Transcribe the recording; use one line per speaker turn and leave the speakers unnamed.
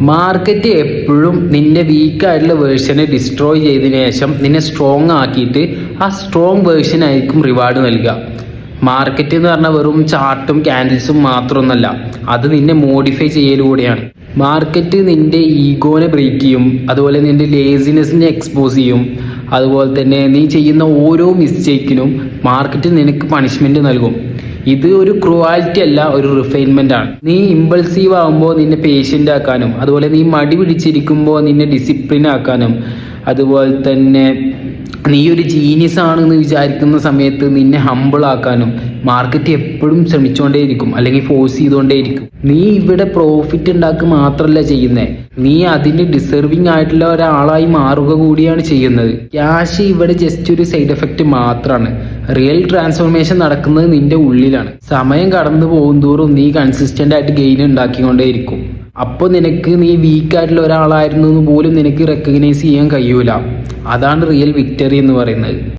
Market എപ്പോഴും നിന്റെ വീക്കായിട്ടുള്ള വേർഷനെ destroy ചെയ്തതിനു ശേഷം നിന്നെ സ്ട്രോങ് ആക്കിയിട്ട് ആ സ്ട്രോങ് വേർഷൻ ആയിരിക്കും റിവാർഡ് നൽകുക. മാർക്കറ്റ് എന്ന് പറഞ്ഞാൽ വെറും ചാർട്ടും ക്യാൻഡിൽസും മാത്രമൊന്നുമല്ല, അത് നിന്നെ മോഡിഫൈ ചെയ്യലൂടെയാണ്. മാർക്കറ്റ് നിന്റെ ഈഗോനെ ബ്രേക്ക് ചെയ്യും, അതുപോലെ നിന്റെ ലേസിനെസ്സിനെ എക്സ്പോസ് ചെയ്യും. അതുപോലെ തന്നെ നീ ചെയ്യുന്ന ഓരോ മിസ്റ്റേക്കിനും മാർക്കറ്റ് നിനക്ക് പണിഷ്മെന്റ് നൽകും. ഇത് ഒരു ക്രൂവാലിറ്റി അല്ല, ഒരു റിഫൈൻമെന്റ് ആണ്. നീ ഇമ്പൾസീവ് ആകുമ്പോൾ നിന്നെ പേഷ്യൻ്റ് ആക്കാനും, അതുപോലെ നീ മടി പിടിച്ചിരിക്കുമ്പോൾ നിന്നെ ഡിസിപ്ലിൻ ആക്കാനും, അതുപോലെ തന്നെ നീ ഒരു ജീനിയസ് ആണെന്ന് വിചാരിക്കുന്ന സമയത്ത് നിന്നെ ഹമ്പിൾ ആക്കാനും മാർക്കറ്റ് എപ്പോഴും ശ്രമിച്ചുകൊണ്ടേയിരിക്കും, അല്ലെങ്കിൽ ഫോഴ്സ് ചെയ്തുകൊണ്ടേയിരിക്കും. നീ ഇവിടെ പ്രോഫിറ്റ് ഉണ്ടാക്കുക മാത്രമല്ല ചെയ്യുന്നത്, നീ അതിന് ഡിസർവിങ് ആയിട്ടുള്ള ഒരാളായി മാറുക കൂടിയാണ് ചെയ്യുന്നത്. ക്യാഷ് ഇവിടെ ജസ്റ്റ് ഒരു സൈഡ് എഫക്റ്റ് മാത്രമാണ്. റിയൽ ട്രാൻസ്ഫോർമേഷൻ നടക്കുന്നത് നിന്റെ ഉള്ളിലാണ്. സമയം കടന്നു പോകും തോറും നീ കൺസിസ്റ്റന്റ് ആയിട്ട് ഗെയിൻ ഉണ്ടാക്കിക്കൊണ്ടേയിരിക്കും. അപ്പോൾ നിനക്ക് നീ വീക്കായിട്ടുള്ള ഒരാളായിരുന്നു എന്ന് പോലും നിനക്ക് റെക്കഗ്നൈസ് ചെയ്യാൻ കഴിയൂല. അതാണ് റിയൽ വിക്ടറി എന്ന് പറയുന്നത്.